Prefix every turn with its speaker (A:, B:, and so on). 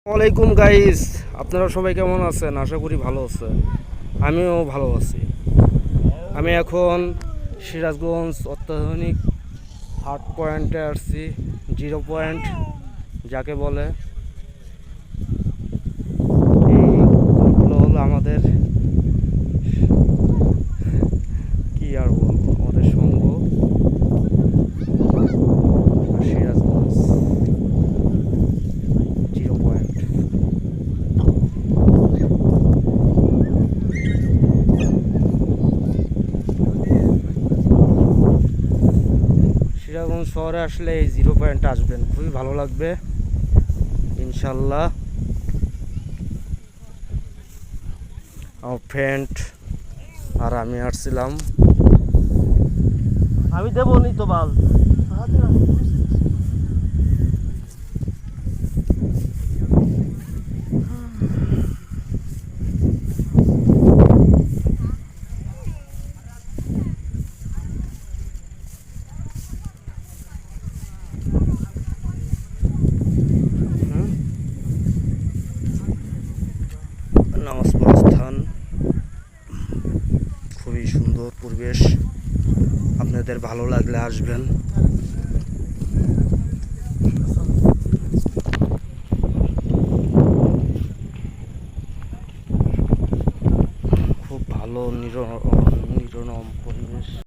A: ওয়ালাইকুম গাইস, আপনারা সবাই কেমন আছেন? আশা করি ভালো আছেন। আমিও ভালো আছি। আমি এখন সিরাজগঞ্জ অত্যাধুনিক হার্ট পয়েন্টে আসছি। 0 পয়েন্ট যাকে বলে, এইগুলো হলো আমাদের, কি আর বলবো, আমাদের সঙ্গ সিরাজগঞ্জ 0 পয়েন্ট। সিরাজগঞ্জ শহরে আসলে এই 0 পয়েন্ট আসবেন, খুবই ভালো লাগবে ইনশাল্লাহ। আমার ফ্রেন্ড আর আমি আসছিলাম।
B: আমি দেবো নি তো বাল।
A: নামাজ পড়ার স্থান, খুবই সুন্দর পরিবেশ। আপনাদের ভালো লাগলে আসবেন। খুব ভালো নিরনম পরিবেশ।